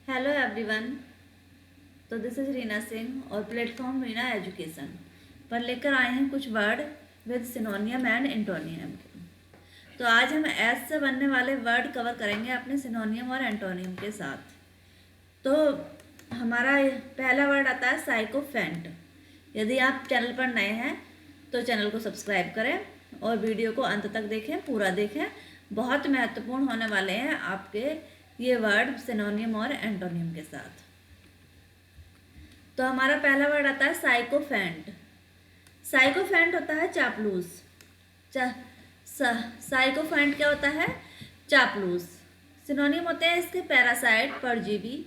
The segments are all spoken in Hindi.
Hello everyone. तो दिस इज़ रीना सिंह और प्लेटफॉर्म रीना एजुकेशन पर लेकर आए हैं कुछ वर्ड विद सिनोनियम एंड एंटोनियम। तो आज हम एस से बनने वाले वर्ड कवर करेंगे अपने सिनोनियम और एंटोनियम के साथ। तो हमारा पहला वर्ड आता है साइकोफेंट। यदि आप चैनल पर नए हैं तो चैनल को सब्सक्राइब करें और वीडियो को अंत तक देखें, पूरा देखें। बहुत महत्वपूर्ण होने वाले हैं आपके ये वर्ड सिनोनियम और एंटोनियम के साथ। तो हमारा पहला वर्ड आता है साइकोफेंट। साइकोफेंट होता है चापलूस। साइकोफेंट क्या होता है? चापलूस। सिनोनियम होते हैं इसके पैरासाइट, परजीवी,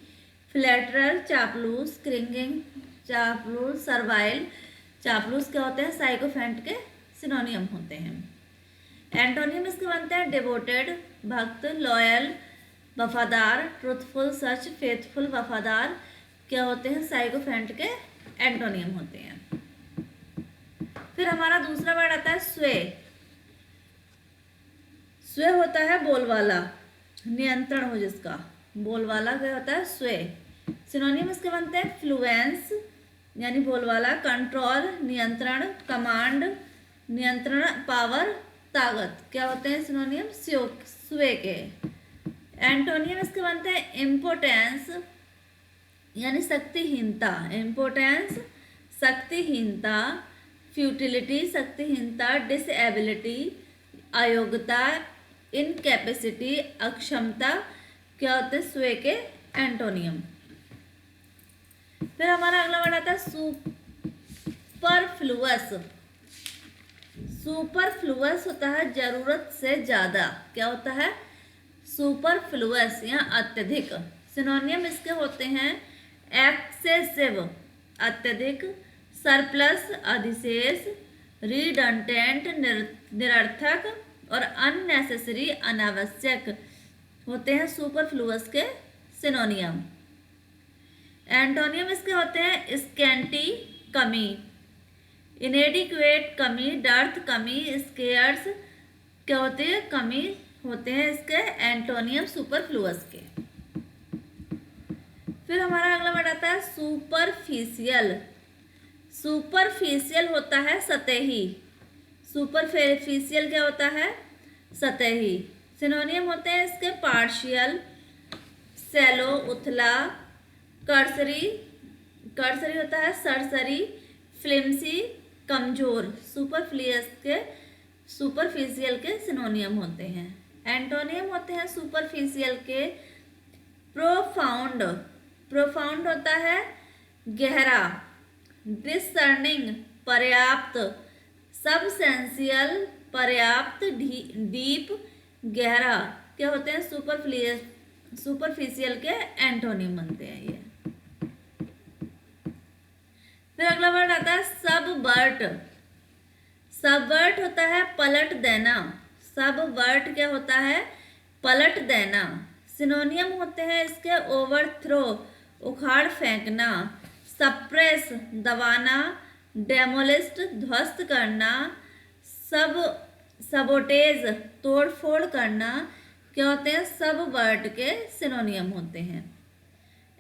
फ्लैटरर, चापलूस, क्रिंगिंग, चापलूस, सर्वाइल। चापलूस क्या होते हैं? साइकोफेंट के सिनोनियम होते हैं। एंटोनियम इसके बनते हैं डिवोटेड, भक्त, लॉयल, वफादार, ट्रुथफुल, सच, फेथफुल, वफादार। क्या होते हैं? साइकोफेंट के एंटोनियम होते हैं। फिर हमारा दूसरा वर्ड आता है स्वे। स्वे होता है बोलवाला, नियंत्रण हो जिसका, बोलवाला क्या होता है? स्वे। सिनोनियम इसके बनते हैं फ्लुएंस यानी बोलवाला, कंट्रोल, नियंत्रण, कमांड, नियंत्रण, पावर, ताकत। क्या होते हैं सिनोनियम? स्वे के। एंटोनियम इसके बनते हैं इम्पोर्टेंस यानी शक्तिहीनता, इम्पोर्टेंस शक्तिहीनता, फ्यूटिलिटी शक्तिहीनता, डिसएबिलिटी अयोग्यता, इनकैपेसिटी अक्षमता। क्या होते हैं स्वे के एंटोनियम। फिर हमारा अगला वर्ड आता है सुपरफ्लुअस। सुपरफ्लुअस होता है जरूरत से ज्यादा। क्या होता है? सुपरफ्लुअस या अत्यधिक। सिनोनियम इसके होते हैं एक्सेसिव अत्यधिक, सरप्लस अधिशेष, रिडंडेंट निरर्थक और अननेसेसरी अनावश्यक होते हैं सुपरफ्लुअस के सिनोनियम। एंटोनियम इसके होते हैं स्कैंटी कमी, इनएडिक्वेट कमी, डर्थ कमी, स्केयर्स। क्या होते हैं? कमी होते हैं इसके एंटोनियम सुपरफ्लुअस के। फिर हमारा अगला वर्ड आता है सुपरफिशियल। सुपरफिशियल होता है सतही। सुपरफिशियल क्या होता है? सतही। सिनोनियम होते हैं इसके पार्शियल, सैलो उथला, कर्सरी, कर्सरी होता है सरसरी, फ्लिम्सी कमजोर। सुपरफिशियल के सिनोनियम होते हैं। एंटोनियम होते हैं सुपरफिशियल के प्रोफाउंड। प्रोफाउंड होता है गहरा, डिसर्निंग पर्याप्त, सबसेंशियल पर्याप्त, डीप गहरा। क्या होते हैं? सुपरफिशियल के एंटोनिम बनते हैं ये। फिर अगला वर्ड आता है सबवर्ट। सबवर्ट होता है पलट देना। सबवर्ट क्या होता है? पलट देना। सिनोनियम होते हैं इसके ओवरथ्रो उखाड़ फेंकना, सप्रेस दबाना, डेमोलिस्ट ध्वस्त करना, सबोटेज तोड़फोड़ करना। क्या होते हैं? सबवर्ट के सिनोनियम होते हैं।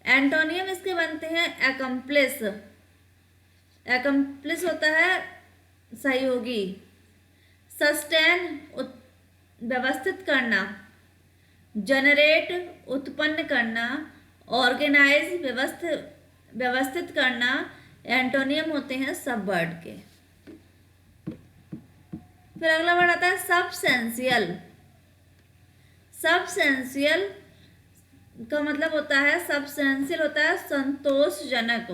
एंटोनियम इसके बनते हैं एकम्प्लिस। एकम्प्लिस होता है सहयोगी, सस्टेन व्यवस्थित करना, जनरेट उत्पन्न करना, ऑर्गेनाइज व्यवस्थित करना। एंटोनियम होते हैं सबवर्ट के। फिर अगला वर्ड आता है सबसेंशियल। सबसेंशियल का मतलब होता है, सबसेंशियल होता है संतोषजनक।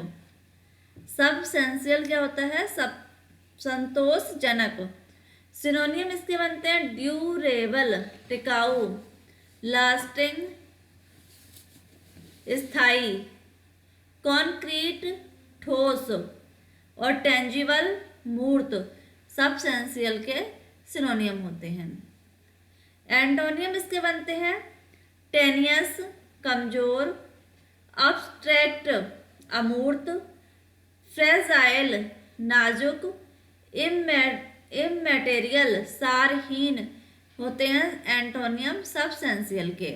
सबसेंशियल क्या होता है? सब संतोषजनक। सिनोनियम इसके बनते हैं ड्यूरेबल टिकाऊ, लास्टिंग स्थायी, कॉन्क्रीट ठोस और टेंजिबल मूर्त। सबसेंशियल के सिनोनियम होते हैं। एंटोनियम इसके बनते हैं टेनियस कमजोर, अब्स्ट्रैक्ट अमूर्त, फ्रेजाइल नाजुक, इमैटेरियल सारहीन होते हैं एंटोनियम सबसेंशियल के।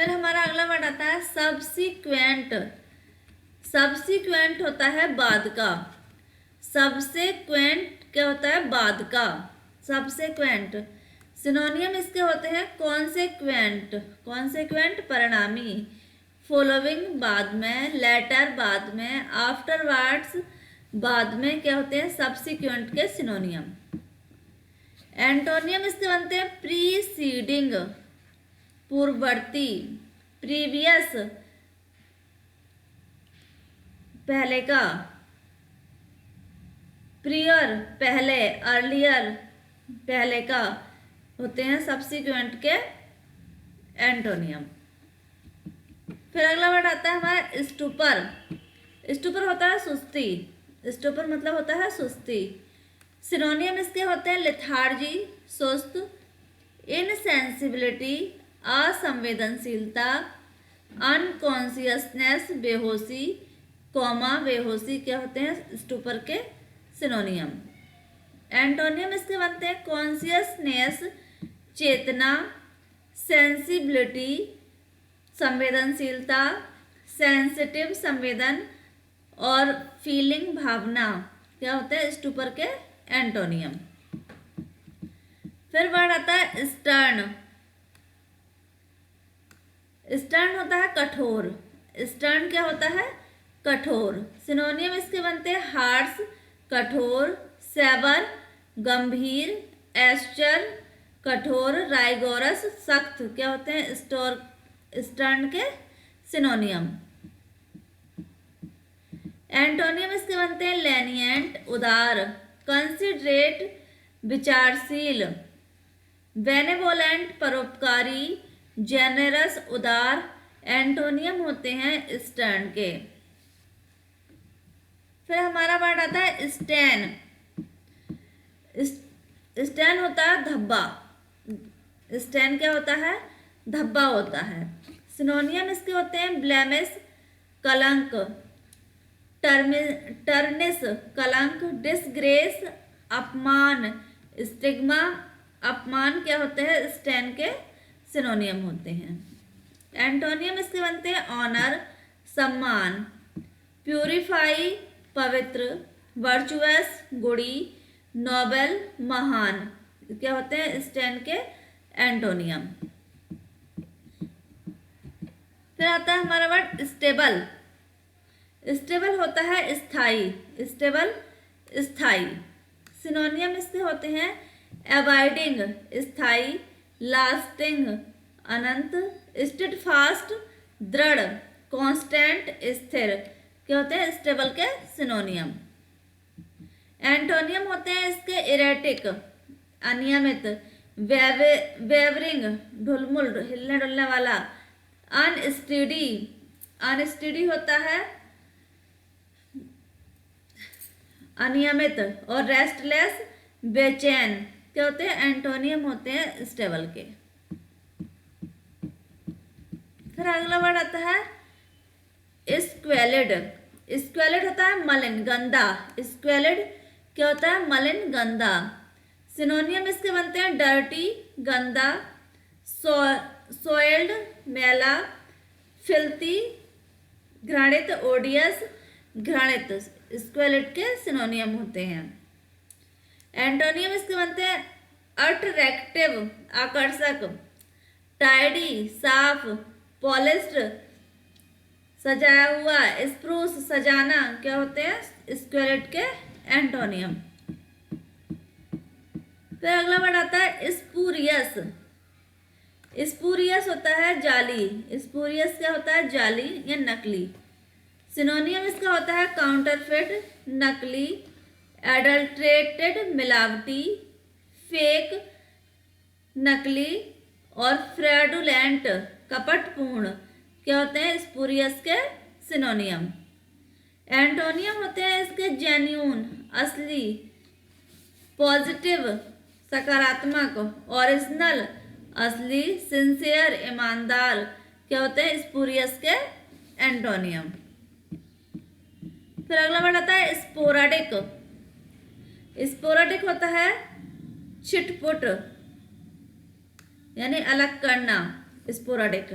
फिर हमारा अगला वर्ड आता है सबसीक्वेंट। सबसीक्वेंट होता है बाद का। सबसेक्वेंट क्या होता है? बाद का। सबसेक्वेंट। सिनोनियम इसके होते हैं कॉन्सेक्वेंट। कॉन्सेक्वेंट परिणामी। फॉलोइंग बाद में, लेटर बाद में, आफ्टरवर्ड्स बाद में क्या होते हैं? सबसीक्वेंट के सिनोनियम। एंटोनियम इसके बनते हैं प्रीसीडिंग पूर्ववर्ती, प्रीवियस पहले का, प्रियर पहले, अर्लियर पहले का होते हैं सबसीक्वेंट के एंटोनियम। फिर अगला वर्ड आता है हमारा स्टूपर। स्टूपर होता है सुस्ती। स्टूपर मतलब होता है सुस्ती। सिनोनियम इसके होते हैं लेथार्जी सुस्त, इनसेंसिबिलिटी असंवेदनशीलता, अनकॉन्शियसनेस बेहोशी, कॉमा बेहोशी क्या होते हैं स्टूपर के सिनोनियम। एंटोनियम इसके बनते हैं कॉन्शियसनेस चेतना, सेंसिबिलिटी संवेदनशीलता, सेंसिटिव संवेदन और फीलिंग भावना क्या होते हैं स्टूपर के एंटोनियम। फिर वर्ड आता है स्टर्न। स्टर्न होता है कठोर। स्टर्न क्या होता है? कठोर। सिनोनियम इसके बनते हैं हार्श कठोर, सेवर गंभीर, एस्चर कठोर, राइगोरस सख्त क्या होते हैं स्टर्न के सिनोनियम। एंटोनियम इसके बनते हैं लेनिएंट उदार, कंसिडरेट विचारशील, बेनेवोलेंट परोपकारी, जेनरस उदार एंटोनियम होते हैं स्टर्न के। फिर हमारा वर्ड आता है स्टैन। स्टैन होता है धब्बा। स्टैन क्या होता है? धब्बा होता है। सिनोनियम इसके होते हैं ब्लेमिश कलंक, टर्निस कलंक, डिसग्रेस अपमान, स्टिग्मा अपमान क्या होते हैं स्टैन के सिनोनियम होते हैं। एंटोनियम इसके बनते हैं ऑनर सम्मान, प्यूरिफाई पवित्र, वर्चुअस गुड़ी, नोबेल महान क्या होते हैं स्टैन के एंटोनियम। फिर आता है हमारा वर्ड स्टेबल। स्टेबल होता है स्थाई। स्टेबल स्थाई। सिनोनियम इसके होते हैं अवॉइडिंग स्थाई, लास्टिंग अनंत, स्टेडफास्ट दृढ़, कांस्टेंट स्थिर क्या होते हैं स्टेबल के सिनोनियम। एंटोनियम होते हैं इसके इरेटिक अनियमित, वेवरिंग ढुलमुल हिलने डुलने वाला, अनस्टेडी अनस्टेडी होता है अनियमित, और रेस्टलेस बेचैन क्या होते हैं एंटोनियम होते हैं स्टेबल के। फिर अगला वर्ड आता है स्क्वेलिड। स्क्वेलिड होता है मलिन गंदा। स्क्वेलिड क्या होता है? मलिन गंदा। सिनोनियम इसके बनते हैं डर्टी गंदा, सोइल्ड मैला, फिल्थी घृणित, ओडियस घृणित स्क्वेलिड के सिनोनियम होते हैं। एंटोनियम इसके बनते हैं अट्रैक्टिव आकर्षक, टाइडी साफ, पॉलिश्ड सजाया हुआ, स्प्रूस सजाना क्या होते हैं स्क्वेलिड के एंटोनियम। फिर अगला वर्ड आता है स्पूरियस। स्पूरियस होता है जाली। स्पूरियस क्या होता है? जाली या नकली। सिनोनियम इसका होता है काउंटरफिट नकली, एडल्ट्रेटेड मिलावटी, फेक नकली, और फ्रॉडुलेंट कपटपूर्ण क्या होते हैं स्पूरियस के सिनोनियम। एंटोनियम होते हैं इसके जेन्यून असली, पॉजिटिव सकारात्मक, ओरिजिनल असली, सिंसियर ईमानदार क्या होते हैं स्पूरियस के एंटोनियम। फिर अगला वर्ड आता है स्पोराडिक। स्पोराडिक होता है छिटपुट यानी अलग करना स्पोराडिक।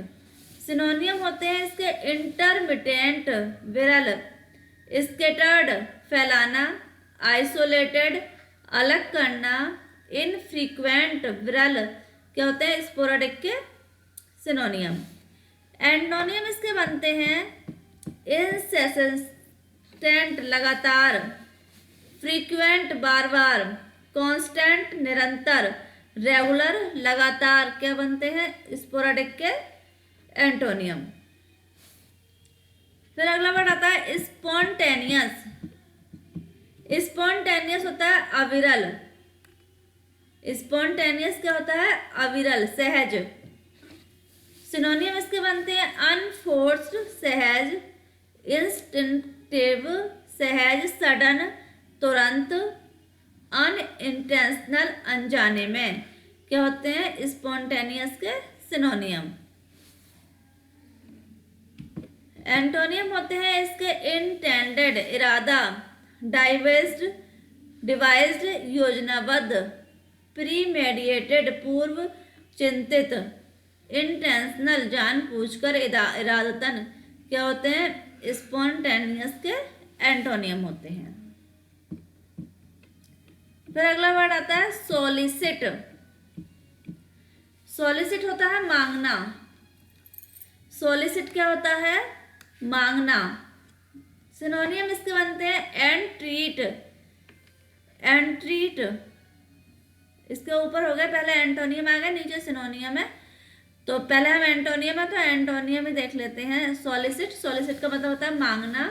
सिनोनियम होते हैं इसके इंटरमिटेंट, विरल, स्केटर्ड, फैलाना, आइसोलेटेड, अलग करना, इनफ्रीक्वेंट, विरल, क्या होते हैं स्पोरेडिक के सिनोनियम। एंटोनियम इसके बनते हैं इंसेस्टेंट, लगातार, फ्रीक्वेंट, बार बार, कांस्टेंट, निरंतर, रेगुलर, लगातार, क्या बनते हैं स्पोरेडिक के एंटोनियम। फिर अगला वर्ड आता है स्पॉन्टेनियस। स्पॉन्टेनियस होता है अविरल। स्पॉन्टेनियस क्या होता है अविरल, सहज। सिनोनियम इसके बनते हैं अनफोर्स्ड, सहज, इंस्टिंक्टिव, सहज, सडन, तुरंत, अनइंटेंशनल, अनजाने में, क्या होते हैं स्पॉन्टेनियस के सिनोनियम। एंटोनियम होते हैं इसके इंटेंडेड, इरादा, डाइवेस्ड, डिवाइज्ड, योजनाबद्ध, प्रीमेडिएटेड, पूर्व चिंतित, इंटेंशनल, जानबूझकर, इरादतन, क्या होते हैं स्पॉन्टेनियस के एंटोनियम होते हैं। फिर अगला वर्ड आता है सोलिसिट। सोलिसिट होता है मांगना। सोलिसिट क्या होता है मांगना। सिनोनियम इसके बनते हैं एंट्रीट, एंट्रीट, इसके ऊपर हो गए, पहले एंटोनियम आ गया, नीचे सिनोनियम है, तो पहले हम एंटोनियम है तो एंटोनियम ही देख लेते हैं। सॉलिसिट, सॉलिसिट का मतलब होता है मांगना।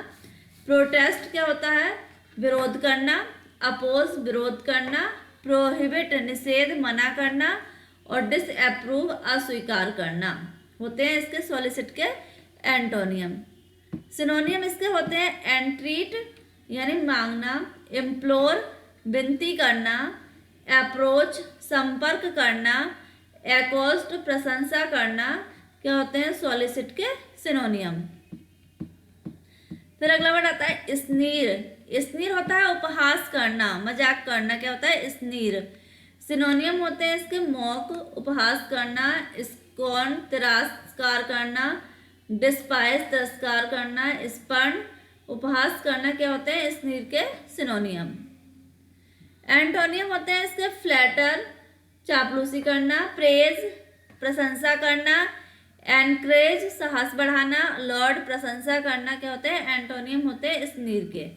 प्रोटेस्ट क्या होता है विरोध करना, अपोज, विरोध करना, प्रोहिबिट, निषेध, मना करना, और डिसअप्रूव, अस्वीकार करना, होते हैं इसके सॉलिसिट के एंटोनियम। सिनोनियम इसके होते हैं एंट्रीट यानी मांगना, इम्प्लोर, विनती करना, अप्रोच, संपर्क करना, एक्कोस्ट, प्रशंसा करना, क्या होते हैं सॉलिसिट के सिनोनियम। फिर अगला वर्ड आता है स्नीर। स्नीर होता है उपहास करना, मजाक करना, क्या होता है स्नीर। सिनोनियम होते हैं इसके मॉक, उपहास करना, स्कॉर्न, तिरस्कार करना, डिस्पाइस, तिरस्कार करना, स्पर्न, उपहास करना, क्या होते हैं स्नीर के सिनोनियम। एंटोनियम होते हैं इसके फ्लैटर, चापलूसी करना, प्रेज, प्रशंसा करना, एनकरेज, साहस बढ़ाना, लॉर्ड, प्रशंसा करना, क्या होते हैं एंटोनियम होते हैं स्नीर के।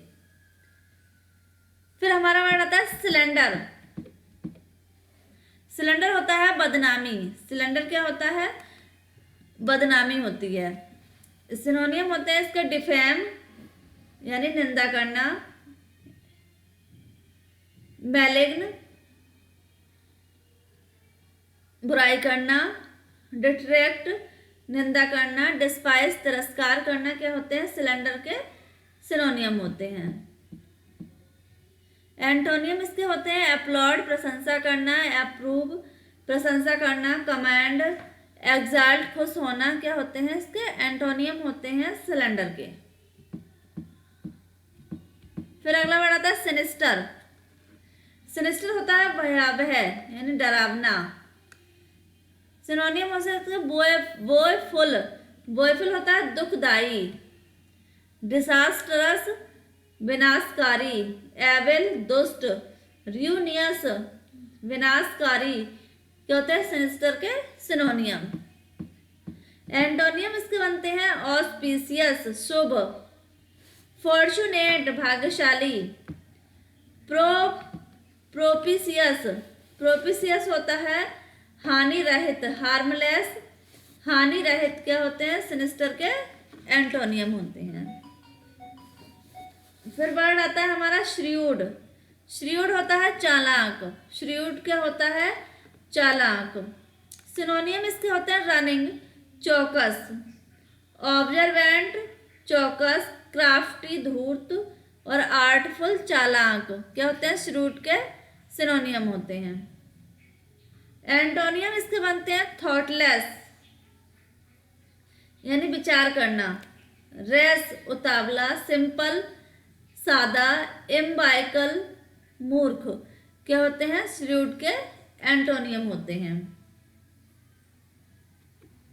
फिर हमारा वर्ड आता है सिलेंडर। सिलेंडर होता है बदनामी। सिलेंडर क्या होता है बदनामी होती है। सिनोनियम होते हैं इसके डिफेम यानी निंदा करना, मैलिग्न, बुराई करना, डिट्रैक्ट, निंदा करना, डिस्पाइस, तिरस्कार करना, क्या होते हैं सिलेंडर के सिनोनियम होते हैं। एंटोनियम इसके होते हैं अपलॉड, प्रशंसा करना, अप्रूव, प्रशंसा करना, कमांड, एग्जाल्ट, खुश होना, क्या होते हैं इसके एंटोनियम होते हैं सिलेंडर के। फिर अगला वर्ड आता है सिनिस्टर। सिनिस्टर होता है भयावह यानी डरावना। सिनोनियम हो सकते हैं बोयफुल। बोयफुल होता है दुखदाई, डिसास्टरस, विनाशकारी, एविल, दुष्ट, र्यूनियस, विनाशकारी, क्या होते हैं सिनिस्टर के सिनोनियम। एंटोनियम इसके बनते हैं ऑस्पिशियस, शुभ, फॉर्चुनेट, भाग्यशाली, प्रोपिशियस। प्रोपिशियस होता है हानि रहित, हार्मलेस, हानि रहित, क्या होते हैं सिनिस्टर के एंटोनियम होते हैं। फिर वर्ड आता है हमारा श्रीउड। श्रीउड होता है चालाक। श्रीउड क्या होता है चालाक। सिनोनियम इसके होते हैं रनिंग, चौकस, ऑब्जर्वेंट, चौकस, क्राफ्टी, धूर्त, और आर्टफुल, चालाक, क्या होते हैं श्रीउड के सिनोनियम होते हैं। एंटोनियम इसके बनते हैं थॉटलेस यानी विचार करना, रेस, उतावला, सिंपल, सादा, एम्बाइकल, मूर्ख, क्या होते हैं श्रीउड के एंटोनियम होते हैं।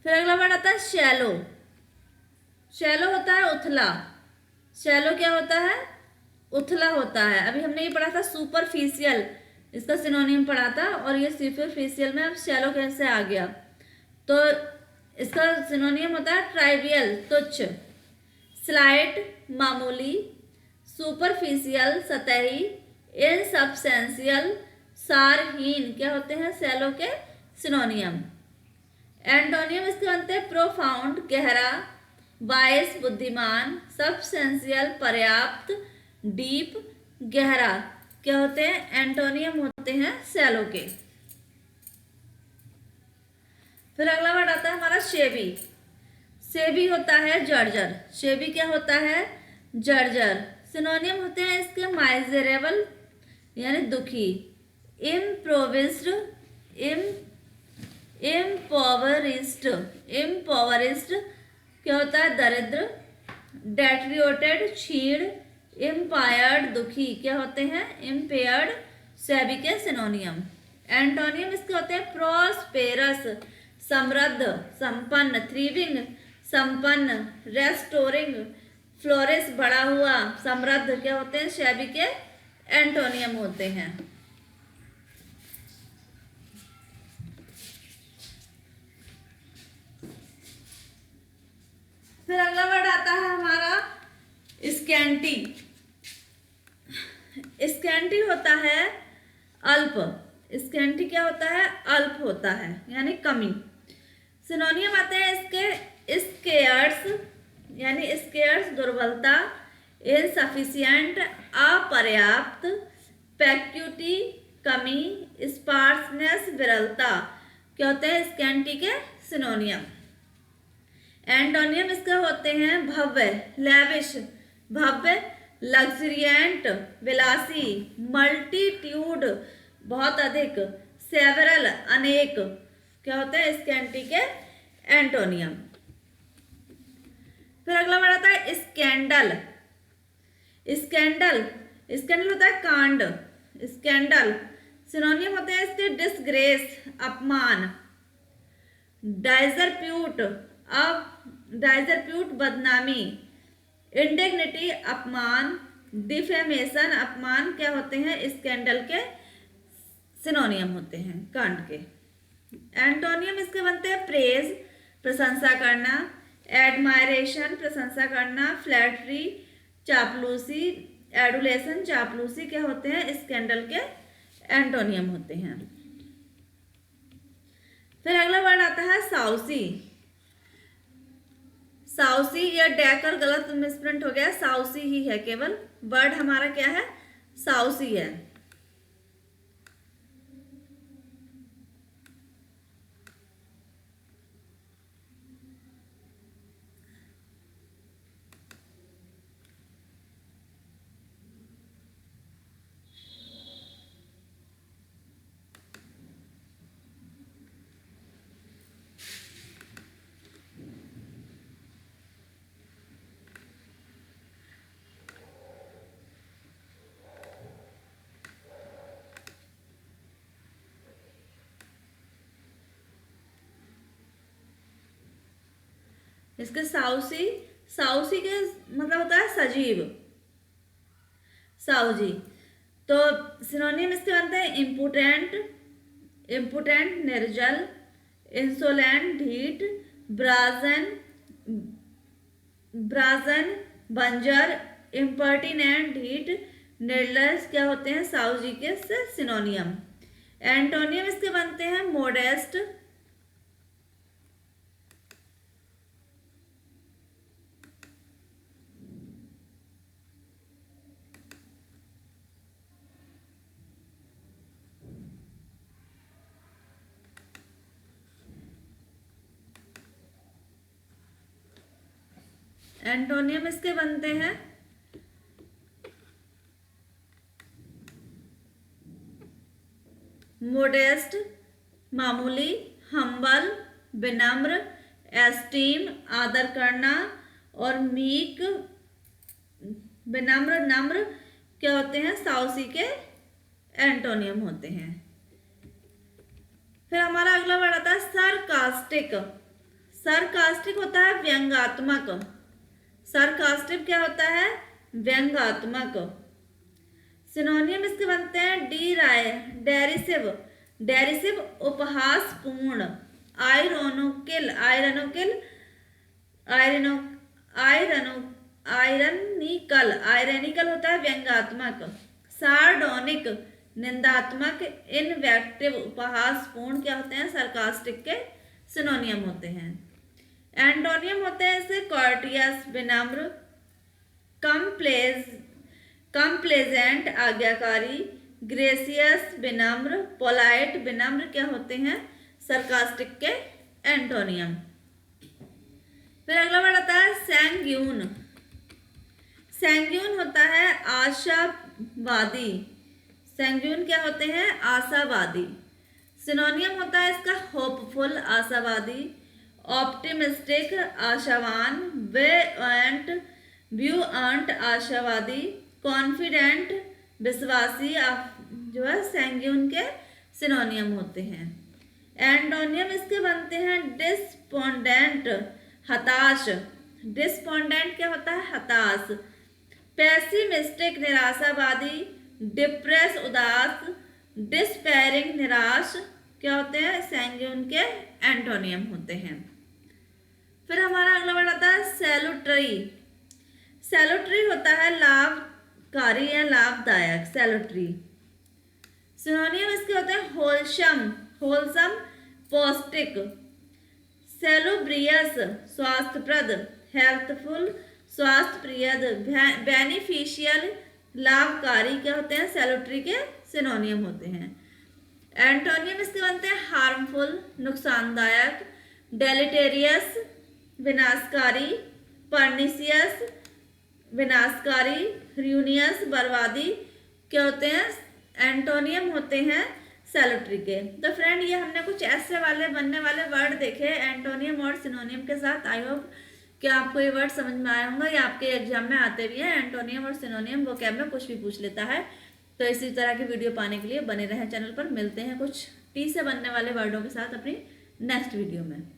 फिर अगला वर्ड आता है शैलो। शैलो होता है उथला। शैलो क्या होता है? उथला होता है। अभी हमने ये पढ़ा था सुपरफिशियल, इसका सिनोनिम पढ़ा था, और ये सुपरफिशियल में अब शैलो कैसे आ गया। तो इसका सिनोनिम होता है ट्राइवियल, तुच्छ, स्लाइट, मामूली, सुपरफिशियल, सतही, इनसब्सटेंशियल, सारहीन, क्या होते हैं शैलो के सिनोनियम। एंटोनियम इसके बनते हैं प्रोफाउंड, गहरा, वाइस, बुद्धिमान, सबस्टेंशियल, पर्याप्त, डीप, गहरा, क्या होते हैं? एंटोनियम होते हैं शैलो के। फिर अगला वर्ड आता है हमारा शेबी। शेबी होता है जर्जर। शेबी क्या होता है? जर्जर। सिनोनियम होते हैं इसके माइजरेबल यानी दुखी, इम्प्रोविस्ड, इम्पोवरिस्ड, इम्पोवरिस्ड क्या होता है? दरिद्र, डेट्रियोटेड, क्षीण, इम्पायर्ड, दुखी, क्या होते हैं? इम्पेयर्ड, शेबी के सिनोनियम। एंटोनियम इसके होते हैं प्रॉस्पेरस, समृद्ध, संपन्न, थ्रीविंग, संपन्न, रेस्टोरिंग, फ्लोरिश, बढ़ा हुआ, समृद्ध, क्या होते हैं? शेबी के एंटोनियम होते हैं। फिर अगला वर्ड आता है हमारा स्कैंटी। स्कैंटी होता है अल्प। स्कैंटी क्या होता है? अल्प होता है यानी कमी। सिनोनियम आते हैं इसके स्केयर्स यानी स्केयर्स, दुर्बलता, इनसफिशिएंट, अपर्याप्त, पैक्यूटी, कमी, स्पार्सनेस, विरलता, क्या होते हैं स्कैंटी के सिनोनियम। एंटोनियम इसके होते हैं भव्य, लैविश, भव्य, लग्जरियंट, विलासी, मल्टीट्यूड, बहुत अधिक, सेवरल, अनेक, क्या होते हैं स्कैंटी के एंटोनियम। फिर अगला वर्ड आता है स्कैंडल। स्कैंडल, स्कैंडल होता है कांड। स्कैंडल सिनोनियम होते हैं इसके डिसग्रेस, अपमान, डाइजरप्यूट, डाइजरप्यूट, बदनामी, इंडिग्निटी, अपमान, डिफेमेशन, अपमान, क्या होते हैं स्कैंडल के सिनोनियम होते हैं कांड के। एंटोनियम इसके बनते हैं प्रेज, प्रशंसा करना, एडमायरेशन, प्रशंसा करना, फ्लैटरी, चापलूसी, एडुलेशन, चापलूसी, क्या होते हैं स्कैंडल के एंटोनियम होते हैं। फिर अगला वर्ड आता है साउसी। साउसी या डैकर गलत मिसप्रिंट हो गया, साउसी ही है केवल, वर्ड हमारा क्या है? साउसी है। इसके साउसी, साउसी के मतलब होता है सजीव, साउजी। तो सिनोनिम इसके बनते हैं इम्पोर्टेंट, इम्पोर्टेंट, निर्जल, इंसोलेंट, ढीठ, ब्राजन, ब्राजन, बंजर, इम्पर्टिनेंट, ढीठ, निर्लज, क्या होते हैं साउजी के सिनोनियम। एंटोनियम इसके बनते हैं मोडेस्ट, एंटोनियम इसके बनते हैं मोडेस्ट, मामूली, हम्बल, विनम्र, एस्टीम, आदर करना, और मीक, विनम्र, नम्र, क्या होते हैं साउसी के एंटोनियम होते हैं। फिर हमारा अगला वर्ड आता है सरकास्टिक। सरकास्टिक होता है व्यंग्यात्मक। सरकास्टिक क्या होता है? व्यंग्यात्मक। सिनोनियम इसके बनते हैं डेरिसिव, डेरिसिव उपहासपूर्ण, आयरोनिकल, आयरनिकल, आयरनो आयरनो आयरनिकल, आयरनिकल होता है व्यंग्यात्मक। सार्डोनिक निंदात्मक, इनवेक्टिव उपहासपूर्ण क्या होते हैं? सरकास्टिक के सिनोनियम होते हैं। एंटोनियम होते हैं इसे कॉर्टियस विनम्र, कम्प्लेजेंट आज्ञाकारी, ग्रेसियस विनम्र, पोलाइट विनम्र क्या होते हैं? सरकास्टिक के एंटोनियम। फिर अगला वर्ड आता है सैंग्यून। सैंग्यून होता है आशावादी। सैंग्यून क्या होते हैं? आशावादी। सिनोनियम होता है इसका होपफुल, आशावादी, ऑप्टिमिस्टिक, आशावान, ब्यूएंट आशावादी, कॉन्फिडेंट विश्वासी, जो है सैंग्यून के सिनोनियम होते हैं। एंटोनियम इसके बनते हैं डिस्पोंडेंट, हताश। डिस्पोंडेंट क्या होता है? हताश। पेसिमिस्टिक निराशावादी, डिप्रेस उदास, डिस्पेयरिंग निराश क्या होते हैं? सैंग्यून के एंटोनियम होते हैं। फिर हमारा अगला वर्ड आता है सैलूटरी। सैलूटरी होता है लाभकारी या लाभदायक, सैलूटरी। सिनोनियम इसके होते हैं होलसम, होलसम, पौष्टिक, सैलुब्रियस स्वास्थ्यप्रद, हेल्थफुल स्वास्थ्यप्रद, बेनिफिशियल लाभकारी क्या होते हैं? सैलूटरी के सिनोनियम होते हैं। एंटोनियम इसके बनते हैं हार्मफुल नुकसानदायक, डेलिटेरियस विनाशकारी, पर्निशियस विनाशकारी, र्यूनियस बर्बादी क्या होते हैं? एंटोनियम होते हैं सैलूटरी के। तो फ्रेंड ये हमने कुछ ऐसे वाले बनने वाले वर्ड देखे एंटोनियम और सिनोनियम के साथ। आई होप कि आपको ये वर्ड समझ में आया होगा, या आपके एग्जाम में आते भी हैं। एंटोनियम और सिनोनियम वोकैब में कुछ भी पूछ लेता है। तो इसी तरह की वीडियो पाने के लिए बने रहें चैनल पर। मिलते हैं कुछ टी से बनने वाले वर्डों के साथ अपनी नेक्स्ट वीडियो में।